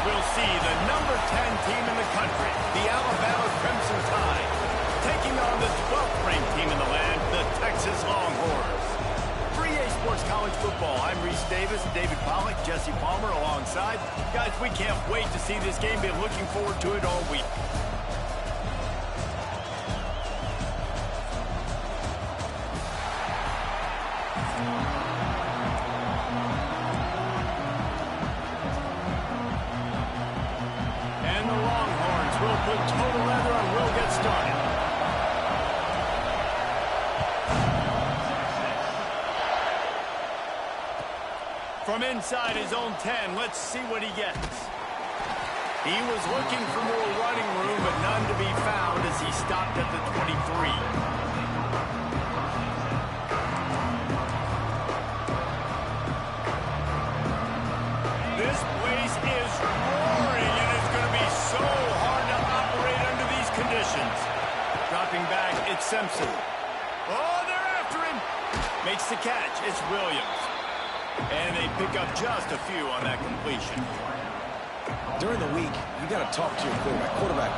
we'll see the number 10 team in the country, the Alabama Crimson Tide, taking on the 12th ranked team in the land, the Texas Longhorns. For EA Sports College Football, I'm Reese Davis, David Pollack, Jesse Palmer alongside. Guys, we can't wait to see this game. Been looking forward to it all week. And the Longhorns will put total leather and will get started. From inside his own 10, let's see what he gets. He was looking for more running room, but none to be found as he stopped at the 23. This place is roaring, and it's going to be so hard to operate under these conditions. Dropping back, it's Simpson. Oh, they're after him. Makes the catch. It's Williams. And they pick up just a few on that completion. During the week, you got to talk to your quarterback. Quarterback,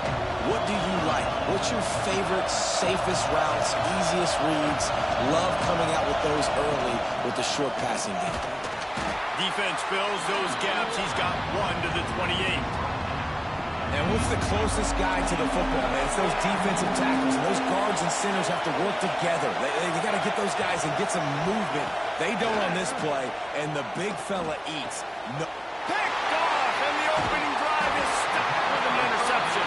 what do you like? What's your favorite, safest routes, easiest reads? Love coming out with those early with the short passing game. Defense fills those gaps. He's got one to the 28. And what's the closest guy to the football, man? It's those defensive tackles. And those guards and centers have to work together. They got to get those guys and get some movement. They don't on this play, and the big fella eats. No. Picked off, and the opening drive is stopped with an interception.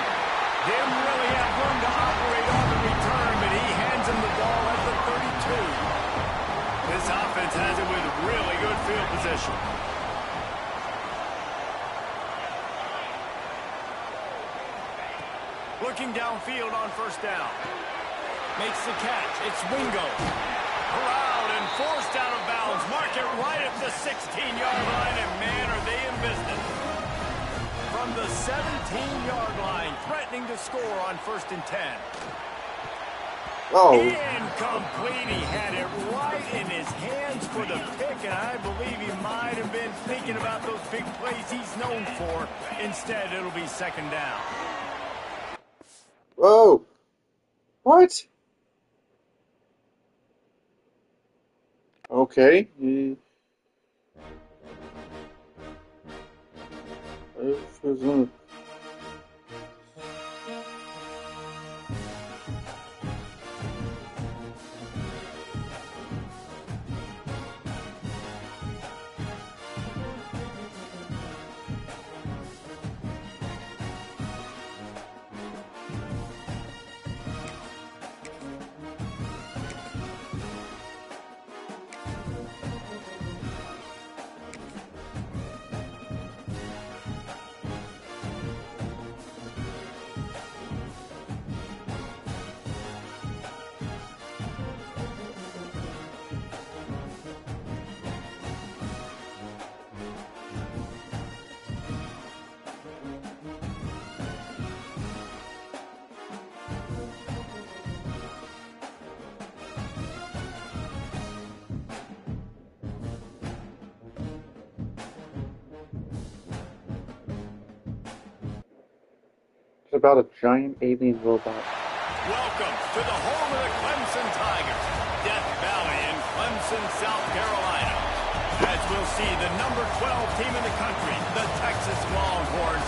Didn't really have room to operate on the return, but he hands him the ball at the 32. This offense has it with really good field position. Looking downfield on first down. Makes the catch. It's Wingo. Corralled and forced out of bounds. Mark it right at the 16-yard line, and man, are they in business. From the 17-yard line, threatening to score on 1st and 10. Oh. Incomplete. He had it right in his hands for the pick, and I believe he might have been thinking about those big plays he's known for. Instead, it'll be 2nd down. Whoa. What? Okay. It's about a giant alien robot. Welcome to the home of the Clemson Tigers, Death Valley in Clemson, South Carolina. As we'll see, the number 12 team in the country, the Texas Longhorns,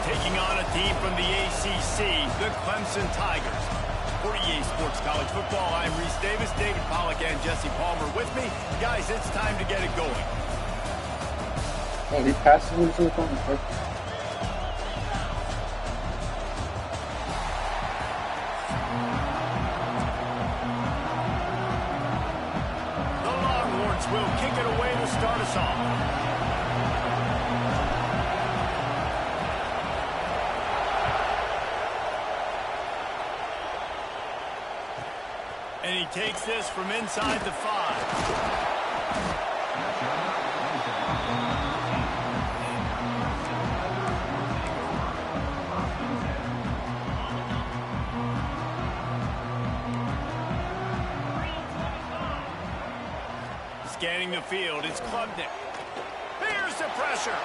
taking on a team from the ACC, the Clemson Tigers. For EA Sports College Football, I'm Reese Davis, David Pollack, and Jesse Palmer with me. Guys, it's time to get it going. Oh, he passes into the phone. Will kick it away to start us off. And he takes this from inside the 5. Scanning the field, it's Klubnik. Here's the pressure.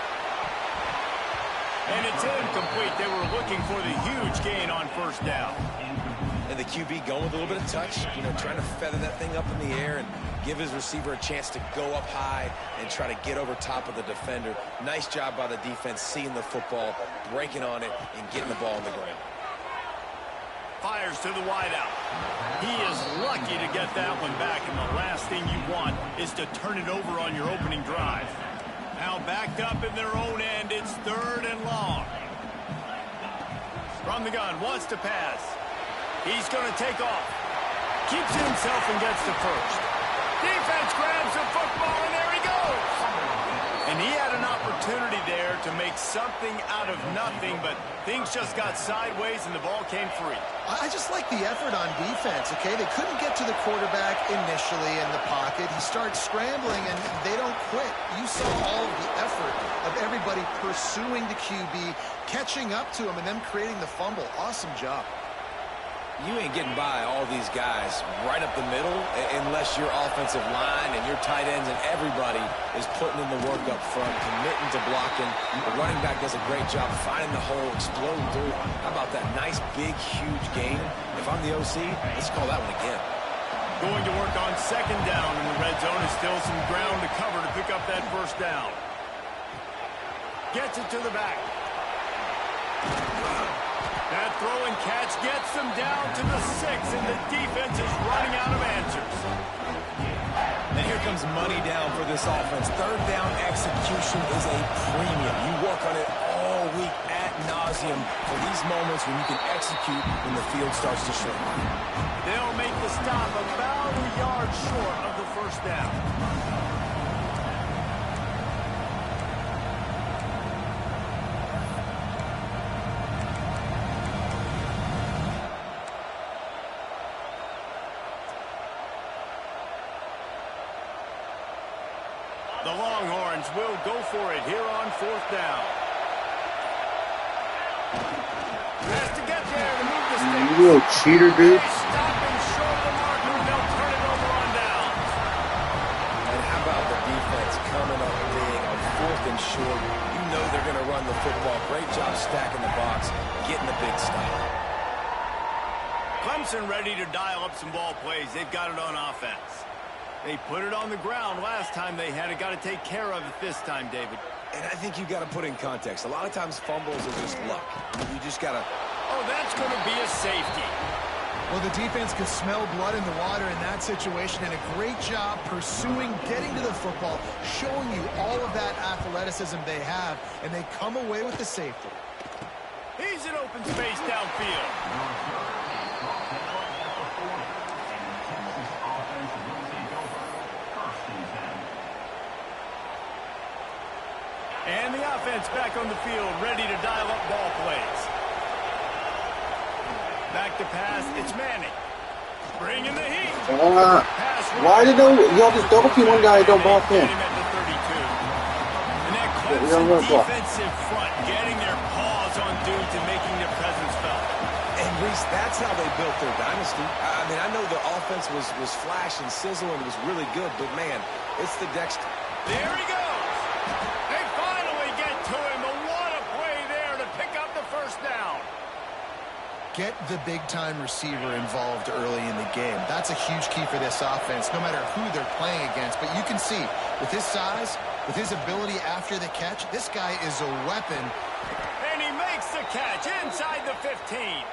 And it's incomplete. They were looking for the huge gain on first down. And the QB going with a little bit of touch, trying to feather that thing up in the air and give his receiver a chance to go up high and try to get over top of the defender. Nice job by the defense, seeing the football, breaking on it, and getting the ball on the ground. Fires to the wideout. He is lucky to get that one back, and the last thing you want is to turn it over on your opening drive. Now backed up in their own end, it's 3rd and long. From the gun, wants to pass. He's going to take off. Keeps it himself and gets to first. Defense grabs the football, and there he goes. And he had an opportunity there to make something out of nothing, but things just got sideways and the ball came free. I just like the effort on defense, okay? They couldn't get to the quarterback initially in the pocket. He starts scrambling, and they don't quit. You saw all of the effort of everybody pursuing the QB, catching up to him, and them creating the fumble. Awesome job. You ain't getting by all these guys right up the middle unless your offensive line and your tight ends and everybody is putting in the work up front, committing to blocking. The running back does a great job finding the hole, exploding through. How about that nice, big, huge gain? If I'm the OC, let's call that one again. Going to work on 2nd down, and the red zone is still some ground to cover to pick up that first down. Gets it to the back. That throw and catch gets them down to the 6, and the defense is running out of answers. And here comes money down for this offense. 3rd down execution is a premium. You work on it all week ad nauseum for these moments when you can execute when the field starts to shrink. They'll make the stop about a yard short of the first down. The Longhorns will go for it here on 4th down. Has to get there to move the stick. You little cheater, dude. Stopping short of the marker, and they'll turn it over on down. And how about the defense coming up big on 4th and short? You know they're going to run the football. Great job stacking the box, getting the big stop. Clemson ready to dial up some ball plays. They've got it on offense. They put it on the ground last time they had it. Got to take care of it this time, David. And I think you've got to put in context. A lot of times fumbles are just luck. You just got to... Oh, that's going to be a safety. Well, the defense could smell blood in the water in that situation, and a great job pursuing, getting to the football, showing you all of that athleticism they have, and they come away with the safety. He's in open space downfield. And the offense back on the field, ready to dial up ball plays. Back to pass, it's Manning. Bringing the heat. Why did y'all just double team one guy and don't block him? And that Clemson defensive front getting their paws on dudes and making their presence felt. And Reese, that's how they built their dynasty. I mean, I know the offense was flash and sizzle and it was really good, but man, it's the Dexter. There he goes. They finally get to him, but what a play there to pick up the first down. Get the big-time receiver involved early in the game. That's a huge key for this offense, no matter who they're playing against. But you can see, with his size, with his ability after the catch, this guy is a weapon. And he makes the catch inside the 15.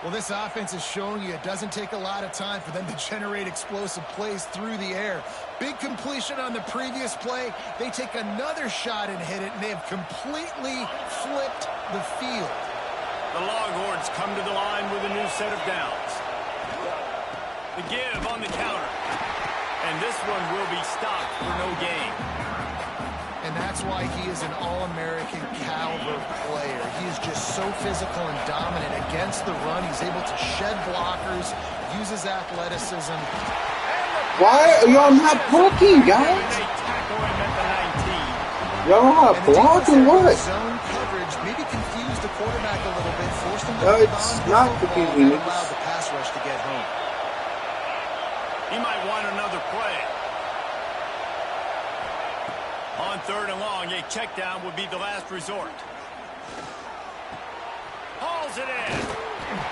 Well, this offense is showing you it doesn't take a lot of time for them to generate explosive plays through the air. Big completion on the previous play. They take another shot and hit it, and they have completely flipped the field. The Longhorns come to the line with a new set of downs. The give on the counter. And this one will be stopped for no gain. And that's why he is an All-American caliber player. He is just so physical and dominant against the run. He's able to shed blockers, uses athleticism. Why are y'all not blocking, guys? Y'all not blocking what? Zone coverage, maybe confused the quarterback a little bit, forced him to No, it's not confusing. and allowed the pass rush to get home. He might want another play. On 3rd and long, a check down would be the last resort. Hauls it in.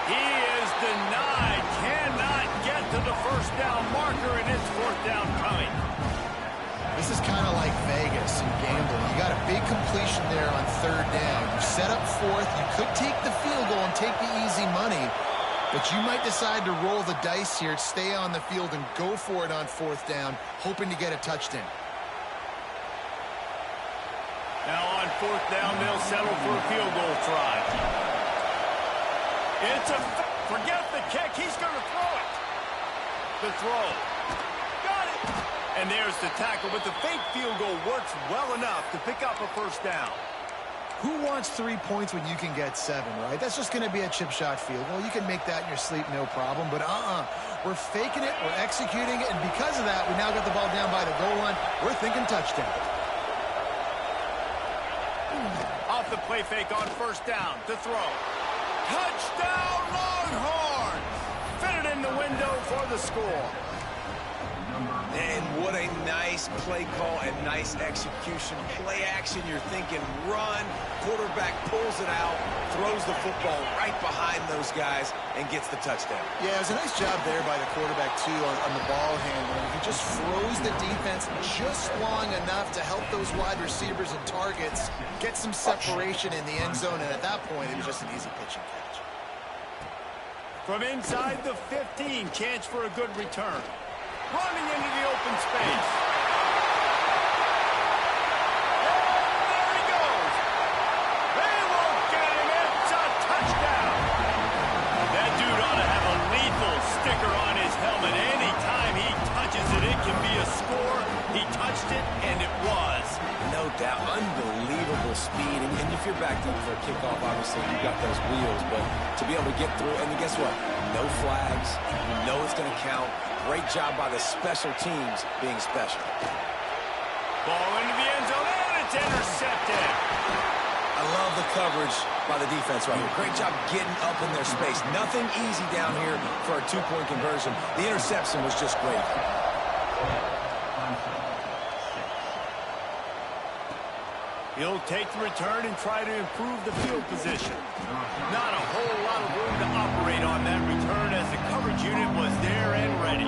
He is denied. Cannot get to the first down marker, and it's fourth down coming. This is kind of like Vegas and gambling. You got a big completion there on third down. You set up fourth. You could take the field goal and take the easy money, but you might decide to roll the dice here, stay on the field, and go for it on fourth down, hoping to get a touchdown. Now on fourth down, they'll settle for a field goal try. Forget the kick. He's going to throw it. The throw. Got it. And there's the tackle, but the fake field goal works well enough to pick up a first down. Who wants 3 points when you can get 7, right? That's just going to be a chip shot field goal. You can make that in your sleep, no problem. But we're faking it, we're executing it, and because of that, we now got the ball down by the goal line. We're thinking touchdown. Off the play fake on first down to throw. Touchdown, Longhorn! Fitted in the window for the score. And what a nice play call and nice execution. Play action, you're thinking run. Quarterback pulls it out, throws the football right behind those guys, and gets the touchdown. Yeah, it was a nice job there by the quarterback, too, on the ball handling. He just froze the defense just long enough to help those wide receivers and targets get some separation in the end zone, and at that point, it was just an easy pitch and catch. From inside the 15, chance for a good return. Running into the open space. And there he goes. They won't get him. It's a touchdown. That dude ought to have a lethal sticker on his helmet. Anytime he touches it, it can be a score. He touched it, and it was. No doubt. Unbelievable speed. And if you're back deep for a kickoff, obviously you've got those wheels. But to be able to get through, and guess what? No flags. You know it's going to count. Great job by the special teams being special. Ball into the end zone, and it's intercepted. I love the coverage by the defense right here. Great job getting up in their space. Nothing easy down here for a two-point conversion. The interception was just great. He'll take the return and try to improve the field position. Not a whole lot of room to operate on that return as the coverage unit was there and ready.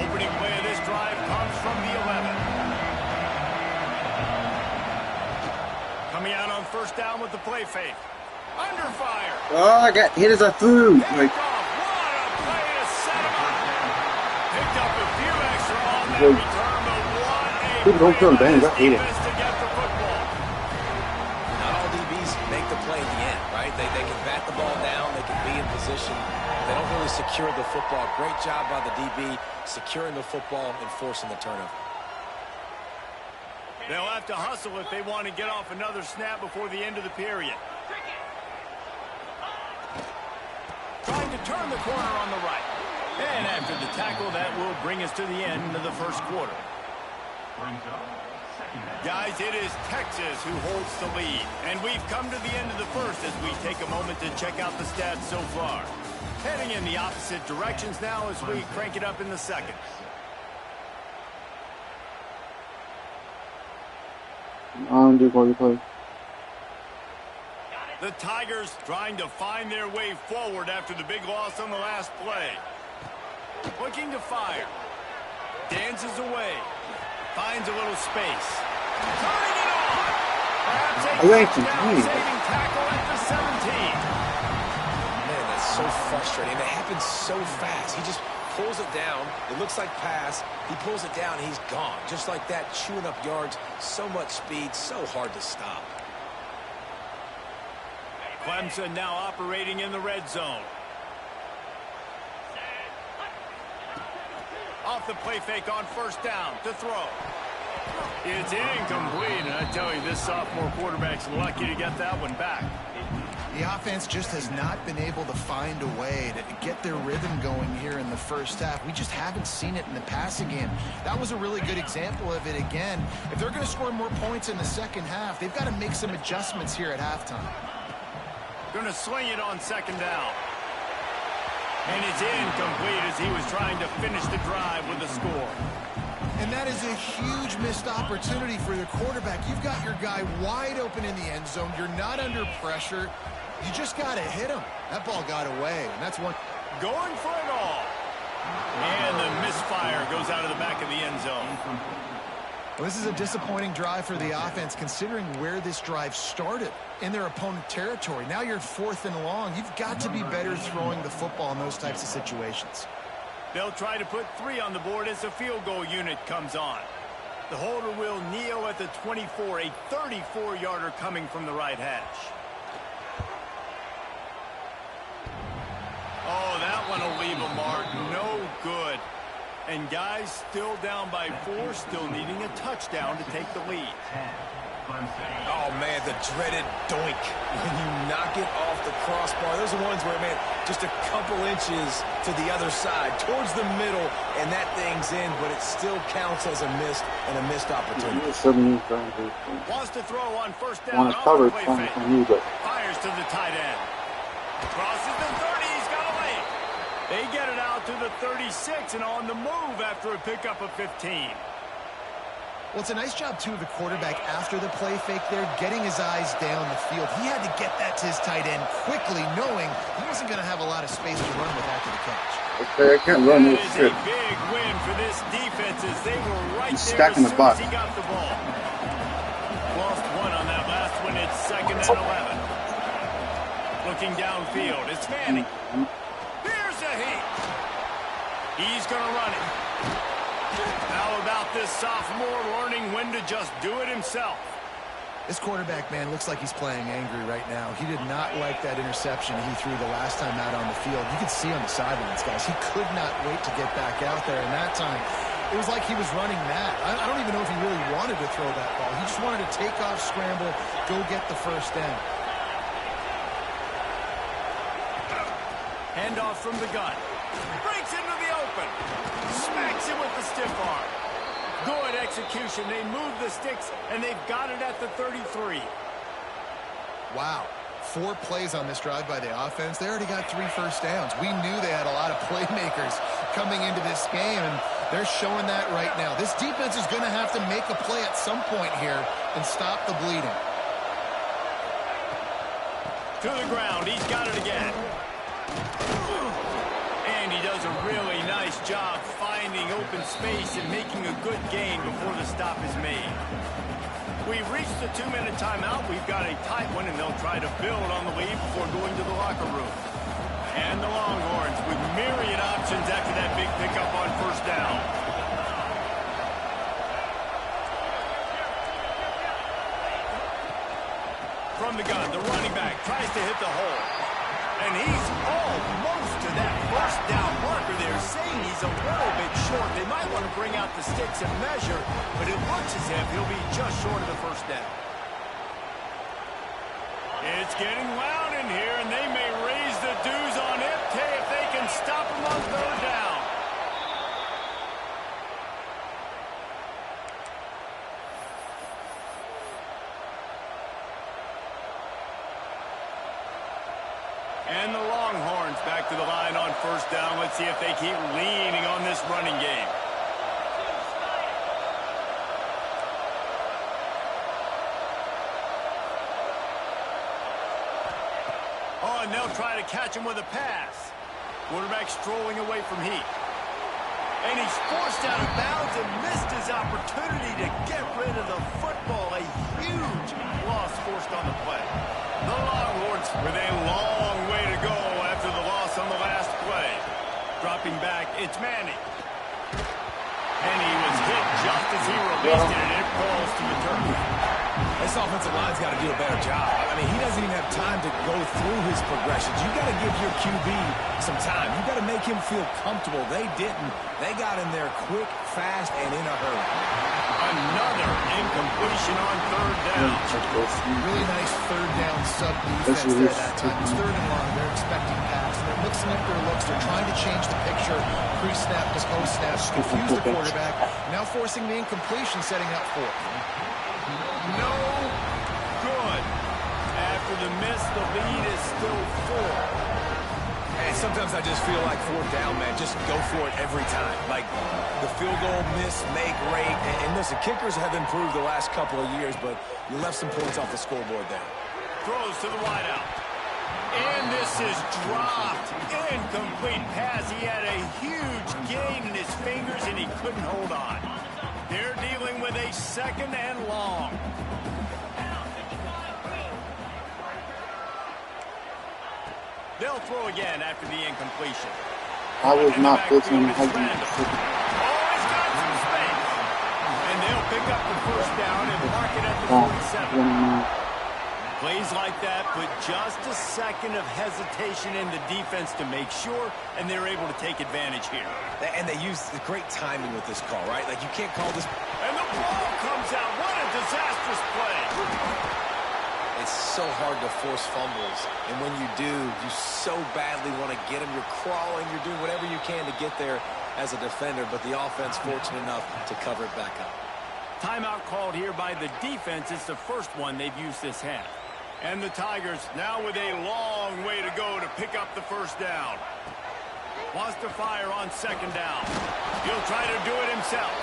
Opening play of this drive comes from the 11. Coming out on first down with the play fake. Under fire. Oh, I got hit as I threw. What a play to set him up. Picked up a few extra on that return, but what a People don't throw bangs. I hate it. to get the football. Not all DBs make the play at the end, right? They can bat the ball down. They can be in position. They don't really secure the football. Great job by the DB securing the football and forcing the turnover. They'll have to hustle if they want to get off another snap before the end of the period. Trying to turn the corner on the right. And after the tackle, that will bring us to the end of the first quarter. Guys, it is Texas who holds the lead. And we've come to the end of the first as we take a moment to check out the stats so far. Heading in the opposite directions now as we crank it up in the second. Do quality play. The Tigers trying to find their way forward after the big loss on the last play. Looking to fire. Dances away. Finds a little space. Turning it on. Perhaps a touchdown-saving tackle at the 17. Man, that's so frustrating. It happens so fast. He just pulls it down. It looks like pass. He pulls it down, and he's gone. Just like that, chewing up yards. So much speed, so hard to stop. Clemson now operating in the red zone. Off the play fake on first down to throw. It's incomplete, and I tell you, this sophomore quarterback's lucky to get that one back. The offense just has not been able to find a way to get their rhythm going here in the first half. We just haven't seen it in the passing game. That was a really good example of it again. If they're going to score more points in the second half, they've got to make some adjustments here at halftime. Going to sling it on second down. And it's incomplete as he was trying to finish the drive with a score. And that is a huge missed opportunity for the quarterback. You've got your guy wide open in the end zone. You're not under pressure. You just got to hit him. That ball got away, and that's one. Going for it all. And the misfire goes out of the back of the end zone. Well, this is a disappointing drive for the offense, considering where this drive started in their opponent territory. Now you're 4th and long. You've got to be better throwing the football in those types of situations. They'll try to put 3 on the board as the field goal unit comes on. The holder will kneel at the 24, a 34-yarder coming from the right hash. Oh, that one will leave a mark. No good. And guys still down by 4, still needing a touchdown to take the lead. Oh, man, the dreaded doink when you knock it off the crossbar. Those are ones where, man, just a couple inches to the other side, towards the middle, and that thing's in, but it still counts as a missed opportunity. Wants to throw on first down. Want to cover it from you, but fires to the tight end. Crosses the 30. He's got a lane. They get it out to the 36 and on the move after a pickup of 15. Well, it's a nice job, too, of the quarterback after the play fake there, getting his eyes down the field. He had to get that to his tight end quickly, knowing he wasn't going to have a lot of space to run with after the catch. okay, I can't run this shit. That is shit. a big win for this defense as they were right He's there as stacking soon the box. as he got the ball. Lost 1 on that last one. It's 2nd and 11. Looking downfield, it's Manning. Here's a heat. He's going to run it. How about this sophomore learning when to just do it himself? This quarterback, man, looks like he's playing angry right now. He did not like that interception he threw the last time out on the field. You could see on the sidelines, guys, he could not wait to get back out there. And that time, it was like he was running mad. I don't even know if he really wanted to throw that ball. He just wanted to take off, scramble, go get the first down. Handoff from the gun. Breaks into the open. Smacks him with the stiff arm. Good execution. They move the sticks, and they've got it at the 33. Wow. 4 plays on this drive by the offense. They already got 3 first downs. We knew they had a lot of playmakers coming into this game, and they're showing that right now. This defense is going to have to make a play at some point here and stop the bleeding. To the ground. He's got it again. And he does a really nice job finding open space and making a good gain before the stop is made. We've reached the 2-minute timeout. We've got a tight one, and they'll try to build on the lead before going to the locker room. And the Longhorns with myriad options after that big pickup on first down. From the gun, the running back tries to hit the hole. And he's almost to that first down marker there, saying he's a little bit short. They might want to bring out the sticks and measure, but it looks as if he'll be just short of the first down. It's getting loud in here, and they may raise the dues on Ipte if they can stop him on third down. And the Longhorns back to the line on first down. Let's see if they keep leaning on this running game. Oh, and they'll try to catch him with a pass. Quarterback strolling away from heat. And he's forced out of bounds and missed his opportunity to get rid of the football. A huge loss forced on the play. The Longhorns with a long way to go after the loss on the last play. Dropping back, it's Manning. And he was hit just as he released it, and it falls to the turf. This offensive line's got to do a better job. I mean, he doesn't even have time to go through his progressions. You got to give your QB some time. You got to make him feel comfortable. They didn't. They got in there quick, fast, and in a hurry. Another incompletion on third down. Really nice third down sub-defense there that time. It's 3rd and long. They're expecting pass. They're mixing up their looks. They're trying to change the picture pre-snap to post-snap. Confuse the quarterback. Now forcing the incompletion, setting up 4th. No good. After the miss, the lead is still 4. It's sometimes I just feel like fourth down, man, just go for it every time. Like, the field goal miss, make, rate. And listen, kickers have improved the last couple of years, but you left some points off the scoreboard there. Throws to the wideout. And this is dropped. Incomplete pass. He had a huge gain in his fingers, and he couldn't hold on. They're dealing with a 2nd and long. They'll throw again after the incompletion. I was not pitching. Oh, he's got some space. And they'll pick up the first down and mark it at the 47. Plays like that put just a second of hesitation in the defense to make sure, and they're able to take advantage here. And they use the great timing with this call, right? Like, you can't call this. And the ball comes out. What a disastrous play. It's so hard to force fumbles, and when you do, you so badly want to get them. You're crawling, you're doing whatever you can to get there as a defender, but the offense fortunate enough to cover it back up. Timeout called here by the defense. It's the first one they've used this half. And the Tigers now with a long way to go to pick up the first down. Wants to fire on 2nd down. He'll try to do it himself.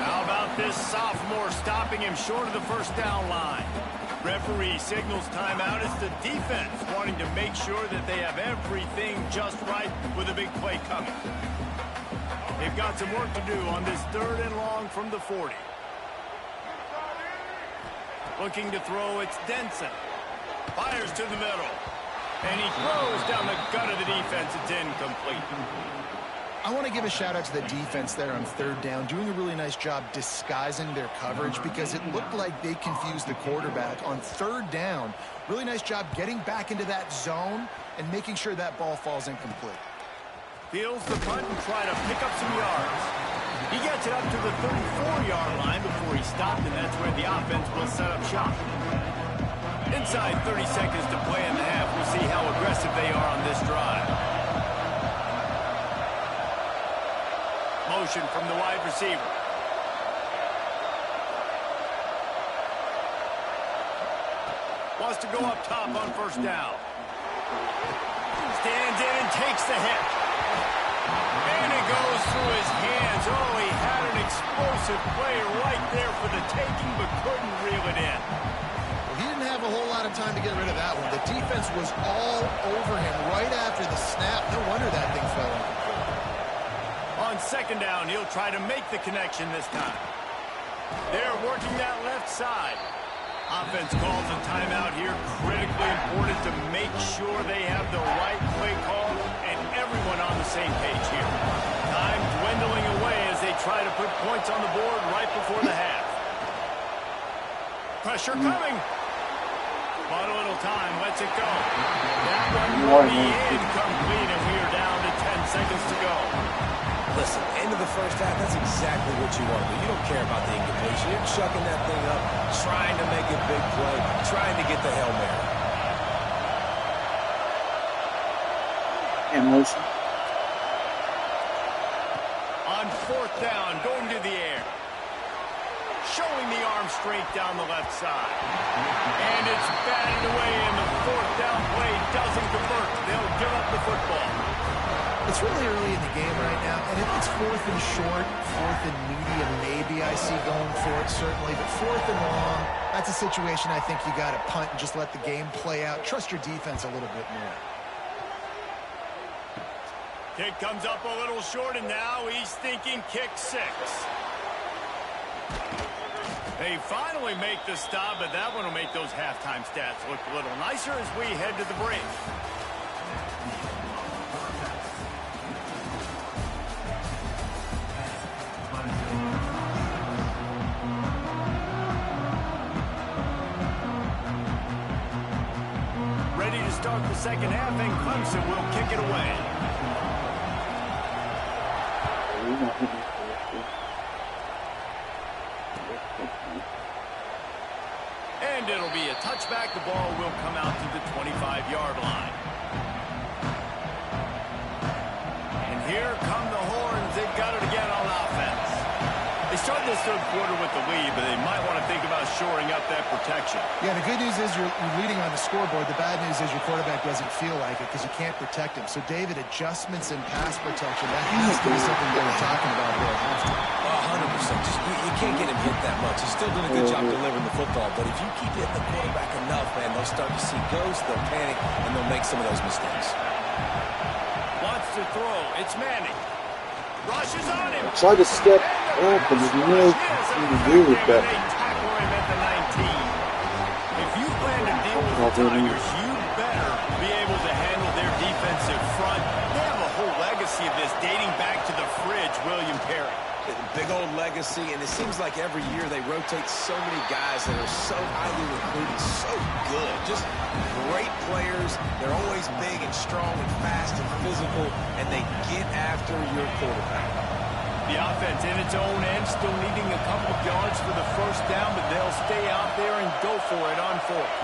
How about this sophomore stopping him short of the first down line? Referee signals timeout. It's the defense wanting to make sure that they have everything just right with a big play coming. They've got some work to do on this 3rd and long from the 40. Looking to throw, it's Denson. Fires to the middle. And he throws down the gut of the defense. It's incomplete. I want to give a shout-out to the defense there on 3rd down, doing a really nice job disguising their coverage because it looked like they confused the quarterback on 3rd down. Really nice job getting back into that zone and making sure that ball falls incomplete. Feels the punt and try to pick up some yards. He gets it up to the 34-yard line before he stopped, and that's where the offense will set up shop. Inside 30 seconds to play in the half. We'll see how aggressive they are on this drive. Motion from the wide receiver. Wants to go up top on 1st down. Stands in and takes the hit. And it goes through his hands. Oh, he had an explosive play right there for the taking, but couldn't reel it in. Well, he didn't have a whole lot of time to get rid of that one. The defense was all over him right after the snap. No wonder that thing fell incomplete. On 2nd down, he'll try to make the connection this time. They're working that left side. Offense calls a timeout here. Critically important to make sure they have the right play call and everyone on the same page here. Time dwindling away as they try to put points on the board right before the half. Pressure coming. But a little time. Lets it go. That one will be incomplete, and we are down to 10 seconds to go. Listen, end of the first half, that's exactly what you want to do. You don't care about the incompletion. You're chucking that thing up, trying to make a big play, trying to get the Hail Mary. And motion. On 4th down, going to the air. Showing the arm straight down the left side. And it's batted away, and the 4th down play doesn't convert. They'll give up the football. It's really early in the game right now, and if it's 4th and short, 4th and medium, maybe I see going for it, certainly. But 4th and long, that's a situation I think you got to punt and just let the game play out. Trust your defense a little bit more. Kick comes up a little short, and now he's thinking kick 6. They finally make the stop, but that one will make those halftime stats look a little nicer as we head to the break. Ready to start the 2nd half, and Clemson will kick it away. And it'll be a touchback. The ball will come out to the 25-yard line. And here come the horns. They've got it again on offense. They started this third quarter with the lead, but they might want to think about shoring up that protection. Yeah, the good news is you're leading on the scoreboard. The bad news is your quarterback doesn't feel like it because you can't protect him. So, David, adjustments in pass protection, that has to be something they were talking about here at halftime. 100%. Just, you can't get him hit that much. He's still doing a good job delivering the football, but if you keep hitting the quarterback enough, man, they'll start to see ghosts, they'll panic, and they'll make some of those mistakes. Wants to throw. It's Manning. Rushes on him. Try to step up, but there's nothing to do with that. They tackle him at the 19. If you plan to deal with the Tigers, you better be able to handle their defensive front. They have a whole legacy of this dating back to the fridge, William Perry. Big old legacy, and it seems like every year they rotate so many guys that are so highly recruited, so good. Just great players. They're always big and strong and fast and physical, and they get after your quarterback. The offense in its own end, still needing a couple of yards for the first down, but they'll stay out there and go for it on fourth.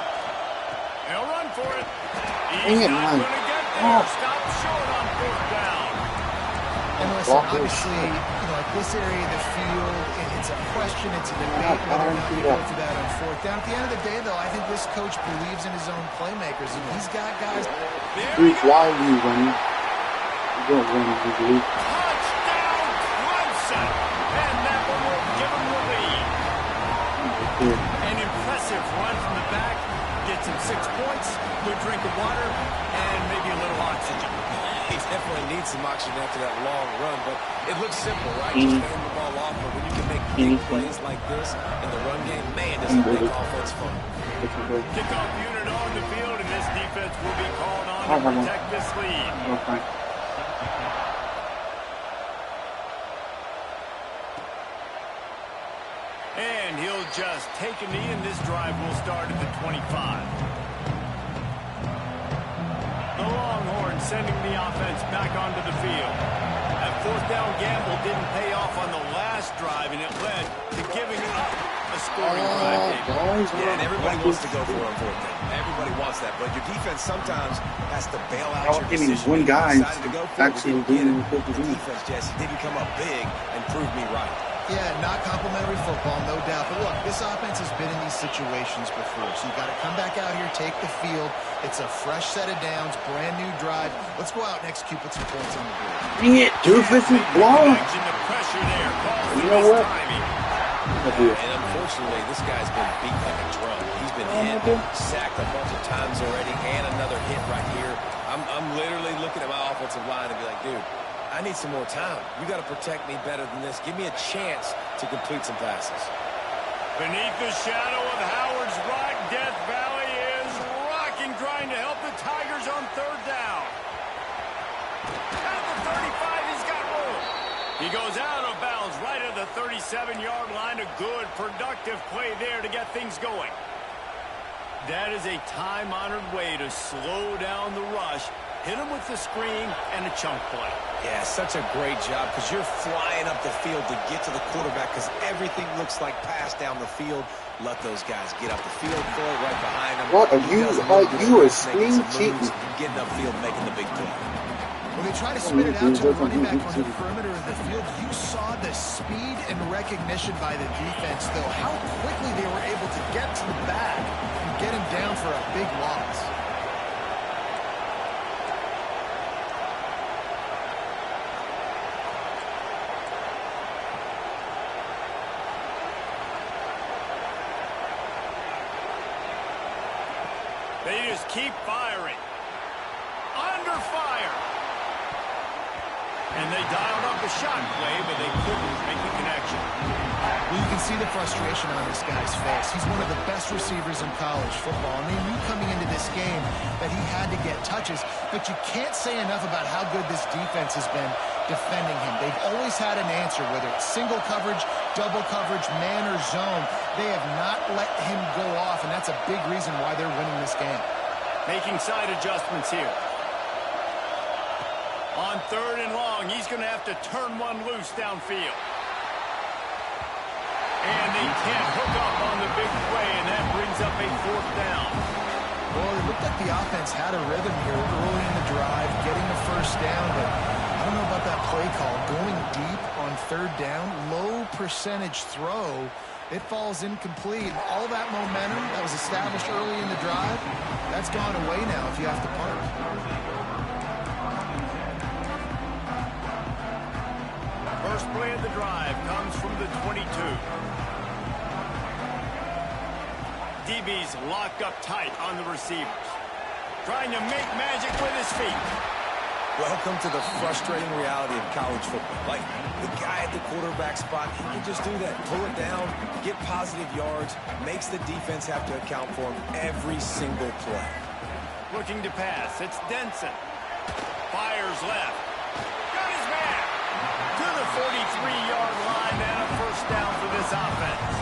They'll run for it. He's not going to get there. Stop short on fourth down. And listen, obviously, at this area of the field, it's a question, it's a debate whether or not you go for that on fourth down. At the end of the day, though, I think this coach believes in his own playmakers, and he's got guys. Dude, why are you running? You don't run, dude. Touchdown, Clemson! And that one will give him the lead. An impressive run from the back. Gets him 6 points, good drink of water, and maybe a little oxygen. He definitely needs some oxygen after that long run, but it looks simple, right? Just hand the ball off, but when you can make big plays like this in the run game, man, does it make offense fun. Kickoff unit on the field, and this defense will be called on to protect this lead. Okay. And he'll just take a knee, and this drive will start at the 25. The Longhorns sending the offense back onto the field. That fourth down gamble didn't pay off on the last drive, and it led to giving up a scoring drive. Yeah, and everybody wants to go for it on fourth down. Everybody wants that, but your defense sometimes has to bail out your decision. One guy to go for actually doing the defense, Jesse, didn't come up big and prove me right. Yeah, not complimentary football, no doubt. But look, this offense has been in these situations before. So you got to come back out here, take the field. It's a fresh set of downs, brand new drive. Let's go out and execute, put some points on the board. Dang it, Doofus is blown. The pressure there. You know what? And unfortunately, this guy's been beat like a drum. He's been hit, sacked a bunch of times already, and another hit right here. I'm literally looking at my offensive line and be like, dude, I need some more time. You got to protect me better than this. Give me a chance to complete some passes. Beneath the shadow of Howard's Rock, Death Valley is rocking, trying to help the Tigers on third down. At the 35, he's got room. He goes out of bounds right at the 37-yard line. A good, productive play there to get things going. That is a time-honored way to slow down the rush. Hit him with the screen and a chunk play. Yeah, such a great job because you're flying up the field to get to the quarterback because everything looks like pass down the field. Let those guys get up the field, throw it right behind them. What are you, you are screen cheating. Getting upfield, making the big play. When they try to spin it out to the running back on the perimeter of the field, you saw the speed and recognition by the defense, though, how quickly they were able to get to the back and get him down for a big loss. They just keep firing. Under fire. And they dialed up the shot play, but they couldn't make the connection. Well, you can see the frustration on this guy's face. He's one of the best receivers in college football, and they knew coming into this game that he had to get touches, but you can't say enough about how good this defense has been defending him. They've always had an answer, whether it's single coverage, double coverage, man or zone. They have not let him go off, and that's a big reason why they're winning this game. Making side adjustments here. On third and long, he's going to have to turn one loose downfield. And they can't hook up on the big play, and that brings up a fourth down. Well, it looked like the offense had a rhythm here early in the drive, getting the first down, but I don't know about that play call. Going deep on third down, low percentage throw, it falls incomplete. All that momentum that was established early in the drive, that's gone away now if you have to punt. First play of the drive comes from the 22. DB's locked up tight on the receivers. Trying to make magic with his feet. Welcome to the frustrating reality of college football. Like, the guy at the quarterback spot, he can just do that. Pull it down, get positive yards, makes the defense have to account for him every single play. Looking to pass. It's Denson. Fires left. Got his man. To the 43-yard line and a first down for this offense.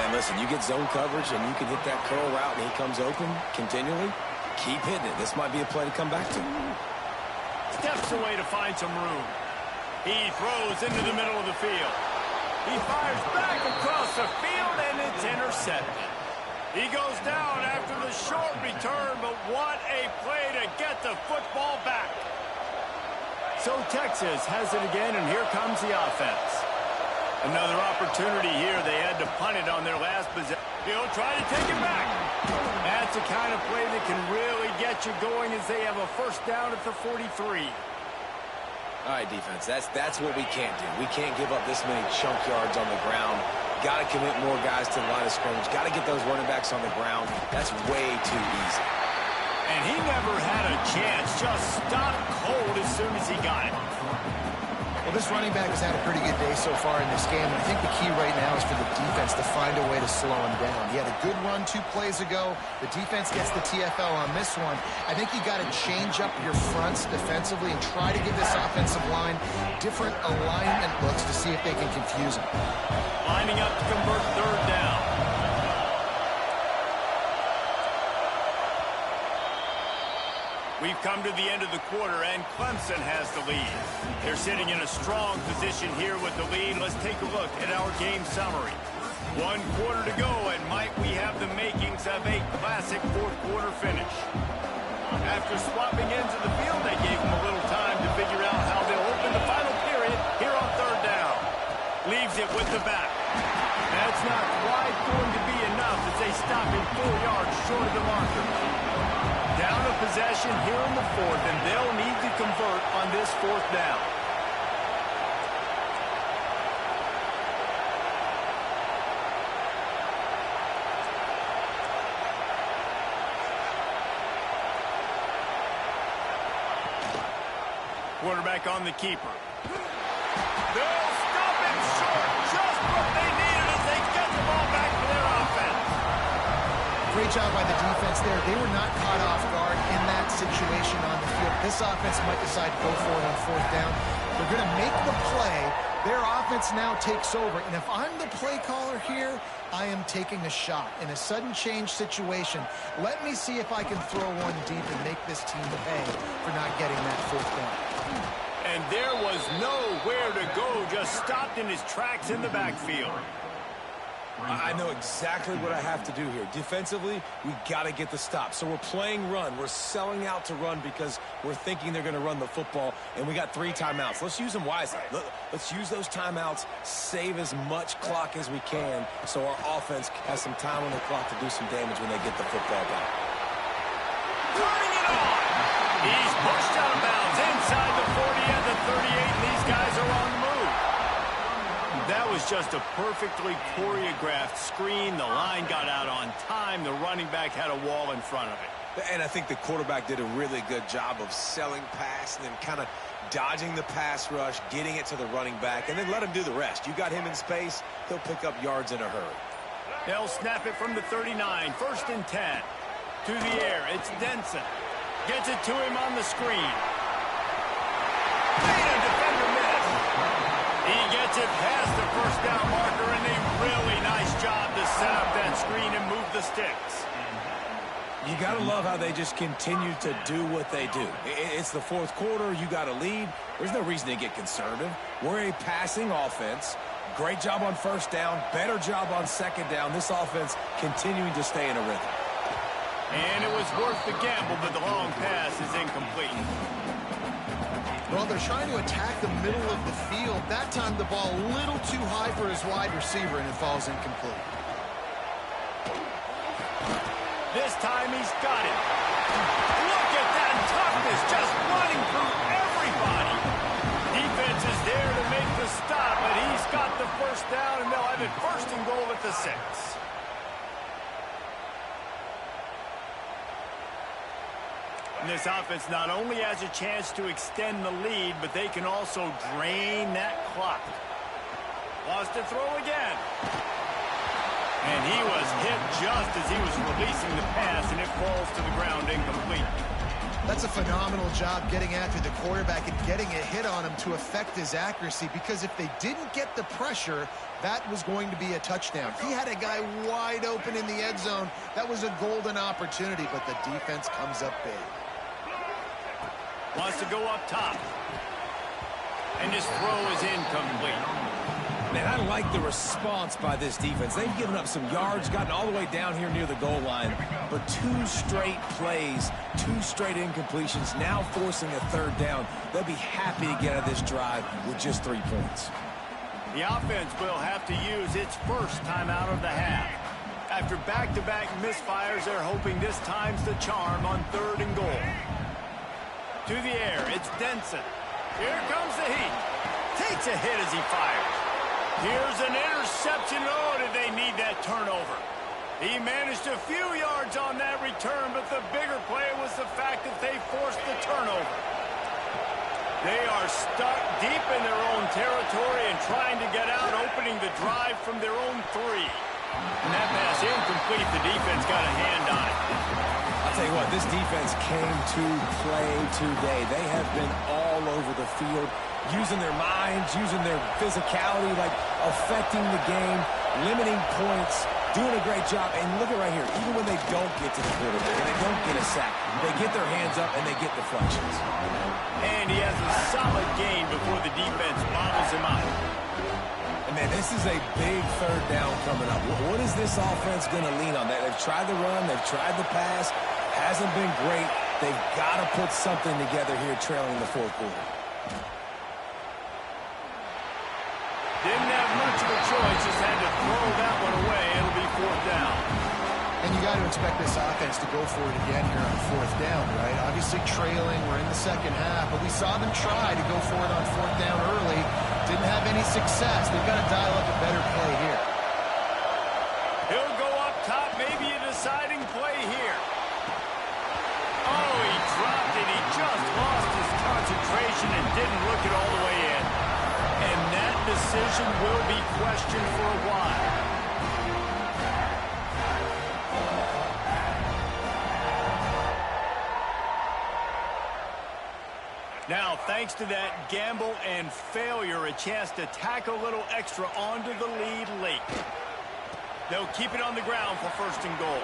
And listen, you get zone coverage and you can hit that curl route and he comes open continually. Keep hitting it. This might be a play to come back to. Steps away to find some room. He throws into the middle of the field. He fires back across the field, and it's intercepted. He goes down after the short return, but what a play to get the football back. So Texas has it again, and here comes the offense. Another opportunity here. They had to punt it on their last possession. He'll try to take it back. That's the kind of play that can really get you going as they have a first down at the 43. All right, defense, that's what we can't do. We can't give up this many chunk yards on the ground. Got to commit more guys to the line of scrimmage. Got to get those running backs on the ground. That's way too easy. And he never had a chance. Just stopped cold as soon as he got it. Well, this running back has had a pretty good day so far in this game, and I think the key right now is for the defense to find a way to slow him down. He had a good run 2 plays ago. The defense gets the TFL on this one. I think you got to change up your fronts defensively and try to give this offensive line different alignment looks to see if they can confuse him. Lining up to convert third down. We've come to the end of the quarter, and Clemson has the lead. They're sitting in a strong position here with the lead. Let's take a look at our game summary. 1 quarter to go, and might we have the makings of a classic fourth-quarter finish. After swapping ends of the field, they gave them a little time to figure out how they'll open the final period here on third down. Leaves it with the back. That's not quite going to be enough as they stop him 4 yards short of the marker. Down a possession here in the fourth, and they'll need to convert on this fourth down. Quarterback on the keeper. They'll stop him short. Just what they needed as they get the ball back for their offense. Great job by the defense there. They were not caught off guard in that situation on the field. This offense might decide to go for it on fourth down. They're going to make the play. Their offense now takes over. And if I'm the play caller here, I am taking a shot. In a sudden change situation, let me see if I can throw one deep and make this team pay for not getting that fourth down. And there was nowhere to go, just stopped in his tracks in the backfield. I know exactly what I have to do here. Defensively, we got to get the stop. So we're playing run. We're selling out to run because we're thinking they're going to run the football, and we got 3 timeouts. Let's use them wisely. Let's use those timeouts, save as much clock as we can so our offense has some time on the clock to do some damage when they get the football back. Turning it on. He's pushed out of bounds inside the 40 and the 38, and these guys are on the move. That was just a perfectly choreographed screen. The line got out on time. The running back had a wall in front of it. And I think the quarterback did a really good job of selling pass and then kind of dodging the pass rush, getting it to the running back, and then let him do the rest. You got him in space, he'll pick up yards in a hurry. They'll snap it from the 39, 1st and 10. To the air, it's Denson. Gets it to him on the screen. Defender missed. He gets it past the first down marker, and a really nice job to set up that screen and move the sticks. You got to love how they just continue to do what they do. It's the 4th quarter. You got a lead. There's no reason to get conservative. We're a passing offense. Great job on 1st down. Better job on 2nd down. This offense continuing to stay in a rhythm. And it was worth the gamble, but the long pass is incomplete. Well, they're trying to attack the middle of the field. That time the ball a little too high for his wide receiver, and it falls incomplete. This time he's got it. Look at that toughness, just running through everybody. Defense is there to make the stop, but he's got the first down, and they'll have it first and goal at the 6. And this offense not only has a chance to extend the lead, but they can also drain that clock. Wants to throw again. And he was hit just as he was releasing the pass, and it falls to the ground incomplete. That's a phenomenal job getting after the quarterback and getting a hit on him to affect his accuracy, because if they didn't get the pressure, that was going to be a touchdown. He had a guy wide open in the end zone. That was a golden opportunity, but the defense comes up big. Wants to go up top. And his throw is incomplete. Man, I like the response by this defense. They've given up some yards, gotten all the way down here near the goal line, but 2 straight plays, 2 straight incompletions, now forcing a 3rd down. They'll be happy to get out of this drive with just 3 points. The offense will have to use its first timeout of the half. After back-to-back misfires, they're hoping this time's the charm on 3rd and goal. To the air, it's Denson. Here comes the heat. Takes a hit as he fires. Here's an interception. Oh, did they need that turnover? He managed a few yards on that return, but the bigger play was the fact that they forced the turnover. They are stuck deep in their own territory and trying to get out, opening the drive from their own 3. And that pass incomplete. The defense got a hand on it. I'll tell you what, this defense came to play today. They have been all over the field, using their minds, using their physicality, like affecting the game, limiting points, doing a great job. And look at right here, even when they don't get to the quarterback and they don't get a sack, they get their hands up and they get deflections. And he has a solid gain before the defense bobbles him out. And man, this is a big 3rd down coming up. What is this offense going to lean on? They've tried the run, they've tried the pass, hasn't been great. They've got to put something together here trailing the 4th quarter. Didn't have much of a choice, just had to throw that one away. It'll be 4th down. And you got to expect this offense to go for it again here on 4th down, right? Obviously trailing, we're in the 2nd half, but we saw them try to go for it on 4th down early. Didn't have any success. They've got to dial up a better play here. He'll go up top, maybe a deciding play here. Oh, he dropped it. He just lost his concentration and didn't look it all the way in. And that decision will be questioned for a while. Now, thanks to that gamble and failure, a chance to tack a little extra onto the lead late. They'll keep it on the ground for 1st and goal.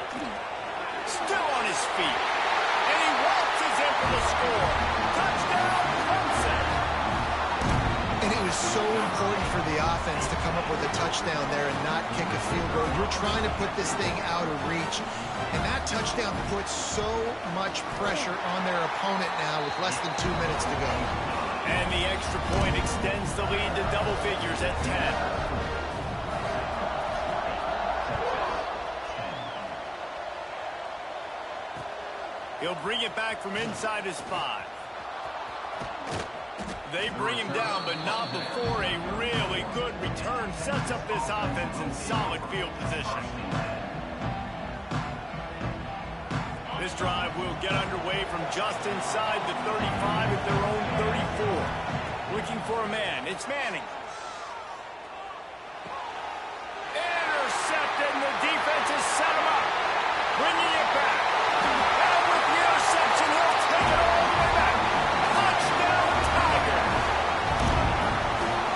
Still on his feet. And he waltzes in for the score. Touchdown, Clemson. And it was so important for the offense to come up with a touchdown there and not kick a field goal. You're trying to put this thing out of reach. And that touchdown puts so much pressure on their opponent now with less than 2 minutes to go. And the extra point extends the lead to double figures at 10. He'll bring it back from inside his 5. They bring him down, but not before a really good return sets up this offense in solid field position. This drive will get underway from just inside the 35 at their own 34. Looking for a man. It's Manning. Intercepted, and the defense has set him up. Bringing it back. And with the interception, he'll take it all the way back. Touchdown, Tiger.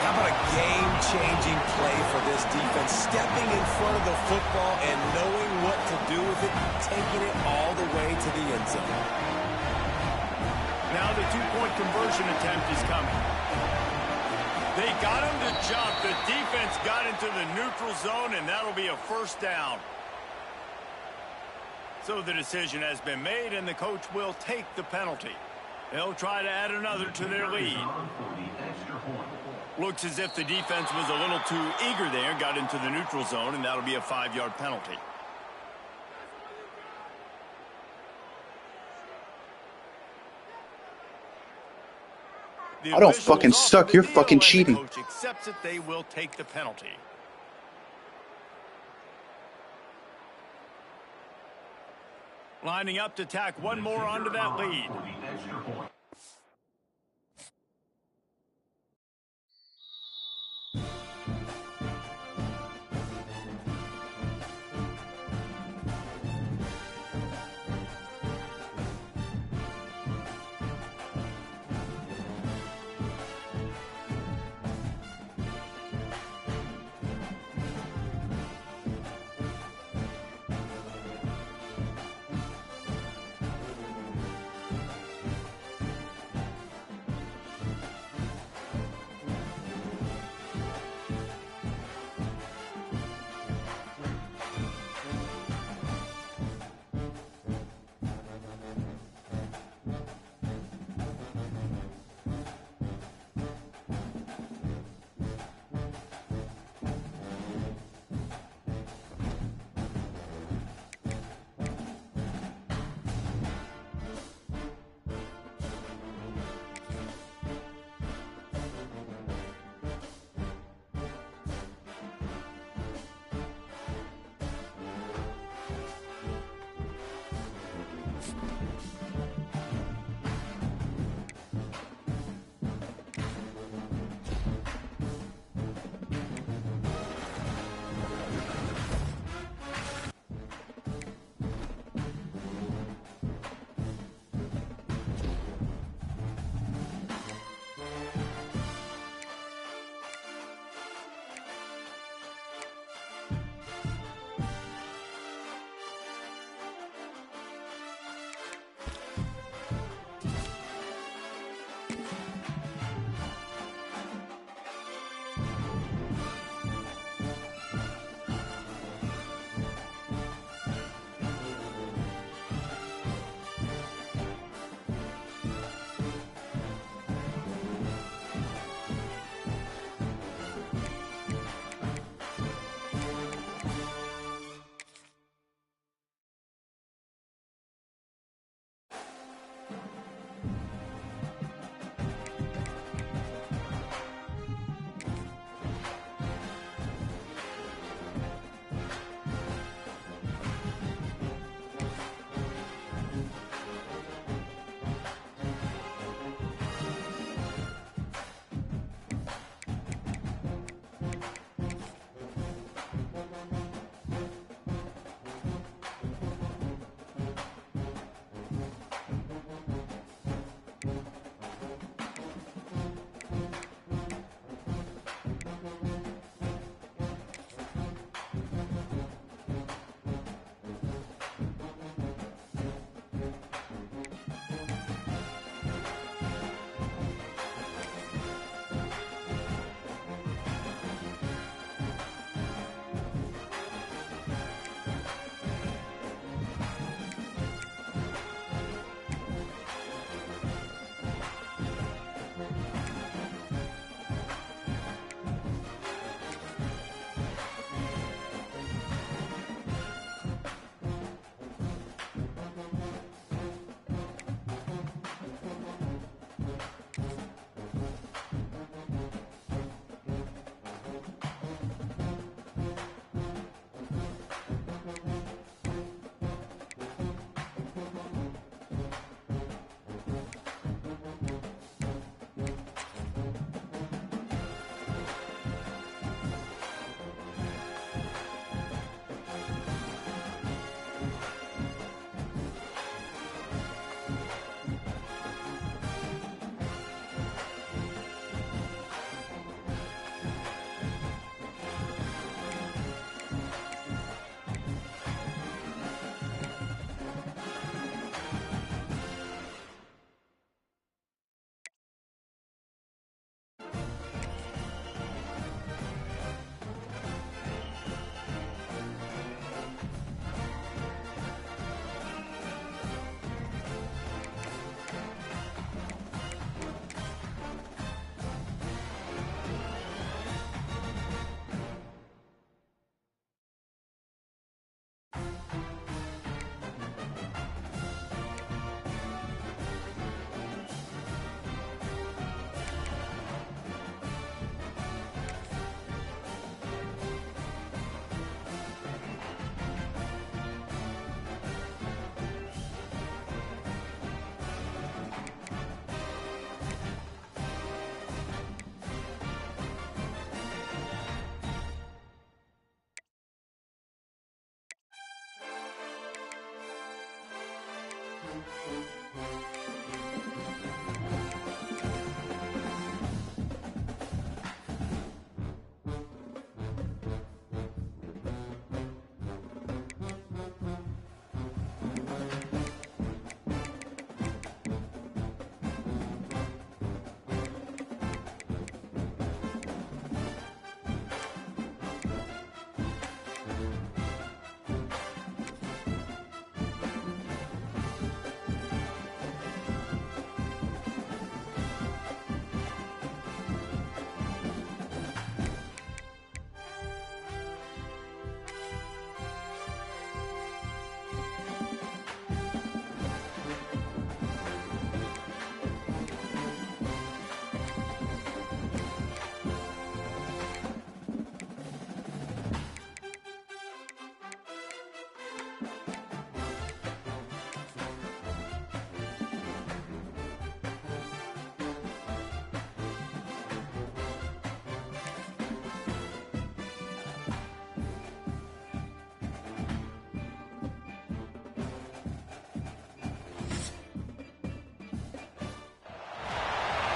How about a game-changing play for this defense? Stepping in front of the football and knowing what to do with it, taking it all the way to the end zone. Now the 2-point conversion attempt is coming. They got him to jump. The defense got into the neutral zone, and that'll be a 1st down. So the decision has been made, and the coach will take the penalty. They'll try to add another to their lead. Looks as if the defense was a little too eager there, got into the neutral zone, and that'll be a 5-yard penalty. I don't fucking suck. You're fucking cheating. The coach accepts it. They will take the penalty. Lining up to tack one more onto that lead.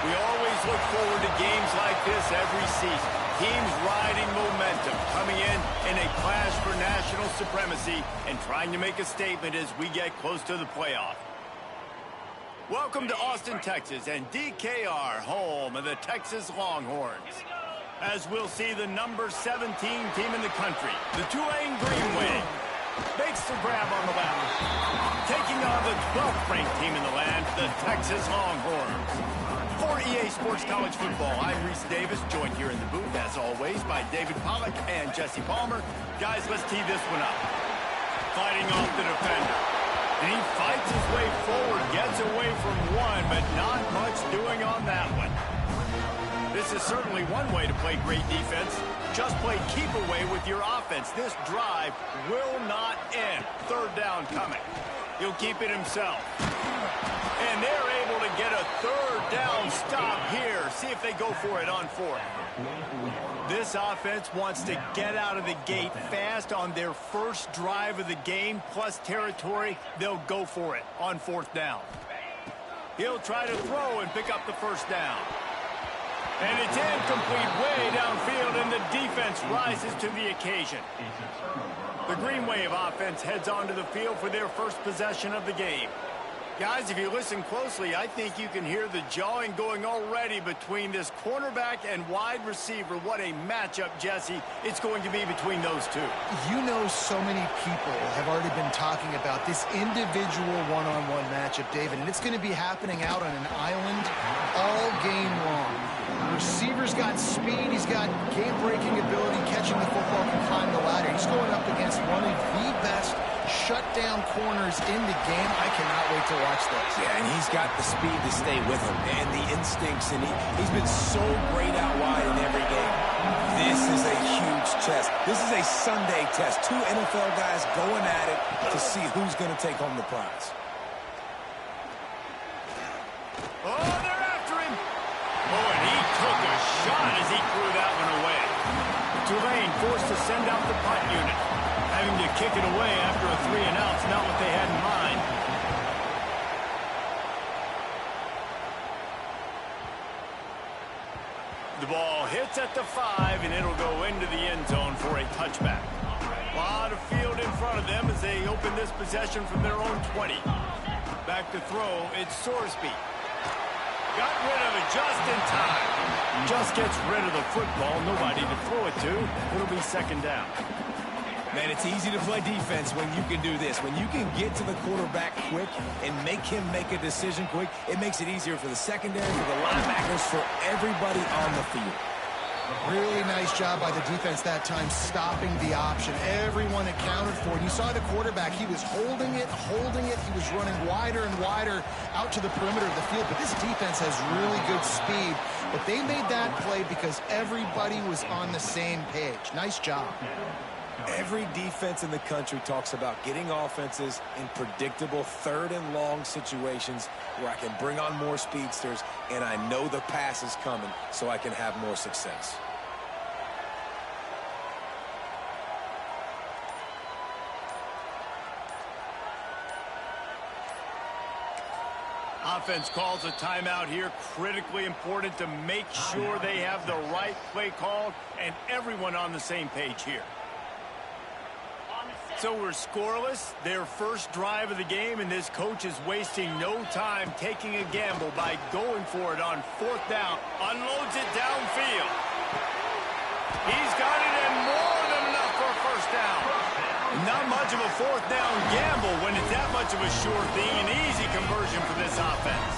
We always look forward to games like this every season. Teams riding momentum, coming in a clash for national supremacy and trying to make a statement as we get close to the playoff. Welcome to Austin, Texas, and DKR, home of the Texas Longhorns. As we'll see the number 17 team in the country, the Tulane Green Wave, makes the grab on the left. Taking on the 12th ranked team in the land, the Texas Longhorns. For EA Sports College Football, I'm Reese Davis, joined here in the booth, as always, by David Pollack and Jesse Palmer. Guys, let's tee this one up. Fighting off the defender. And he fights his way forward, gets away from one, but not much doing on that one. This is certainly one way to play great defense. Just play keep away with your offense. This drive will not end. Third down coming. He'll keep it himself. And they're able to get a third down stop here. See if they go for it on fourth. This offense wants to get out of the gate fast on their first drive of the game, plus territory. They'll go for it on fourth down. He'll try to throw and pick up the first down. And it's incomplete way downfield, and the defense rises to the occasion. The Green Wave offense heads onto the field for their first possession of the game. Guys, if you listen closely, I think you can hear the jawing going already between this cornerback and wide receiver. What a matchup, Jesse, it's going to be between those two. You know, so many people have already been talking about this individual one-on-one matchup, David, and it's going to be happening out on an island all game long. The receiver's got speed, he's got game-breaking ability, catching the football, can climb the ladder. He's going up against one of the best shutdown corners in the game. I cannot wait to watch this. Yeah, and he's got the speed to stay with him and the instincts, and he's been so great out wide in every game. This is a huge test. This is a Sunday test. Two NFL guys going at it to see who's going to take home the prize. Oh, they're after him. Oh, and he took a shot as he threw that one away. Tulane forced to send out the punt unit. Having to kick it away after a 3-and-out's not what they had in mind. The ball hits at the 5, and it'll go into the end zone for a touchback. A lot of field in front of them as they open this possession from their own 20. Back to throw, it's Sorsby. Got rid of it just in time. Just gets rid of the football, nobody to throw it to. It'll be second down. Man, it's easy to play defense when you can do this. When you can get to the quarterback quick and make him make a decision quick, it makes it easier for the secondary, for the linebackers, for everybody on the field. Really nice job by the defense that time, stopping the option. Everyone accounted for it. You saw the quarterback. He was holding it. He was running wider and wider out to the perimeter of the field. But this defense has really good speed. But they made that play because everybody was on the same page. Nice job. Every defense in the country talks about getting offenses in predictable third and long situations where I can bring on more speedsters and I know the pass is coming so I can have more success. offense calls a timeout here. Critically important to make sure they have the right play called and everyone on the same page here. So we're scoreless, their first drive of the game, and this coach is wasting no time taking a gamble by going for it on 4th down. Unloads it downfield. He's got it in more than enough for a first down. Not much of a 4th down gamble when it's that much of a sure thing. An easy conversion for this offense.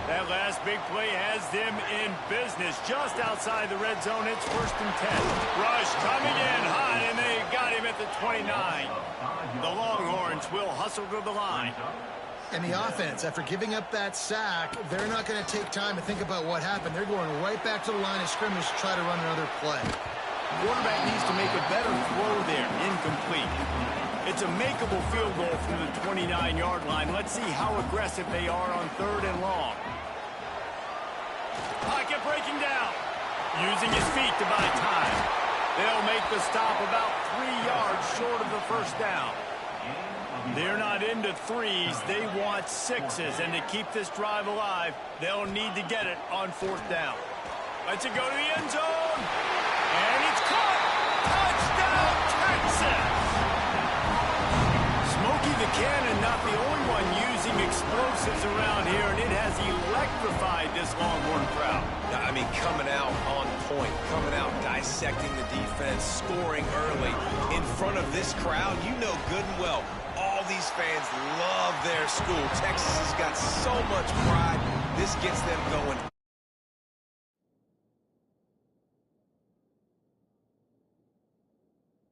That last big play has them in business just outside the red zone. It's 1st and 10. Rush coming in hot, and they got him at the 29. The Longhorns will hustle to the line. And the offense, after giving up that sack, they're not going to take time to think about what happened. They're going right back to the line of scrimmage to try to run another play. Quarterback needs to make a better throw there. Incomplete. It's a makeable field goal from the 29-yard line. Let's see how aggressive they are on 3rd and long. Pocket breaking down. Using his feet to buy time. They'll make the stop about 3 yards short of the first down. They're not into 3s. They want 6s. And to keep this drive alive, they'll need to get it on 4th down. Let's it go to the end zone. And it's caught. Touchdown, Texas. Smokey the Cannon, not the only one using explosives around here, and it has electrified this Longhorn crowd. I mean, coming out on point, coming out dissecting the defense, scoring early. In front of this crowd, you know good and well, all these fans love their school. Texas has got so much pride. This gets them going.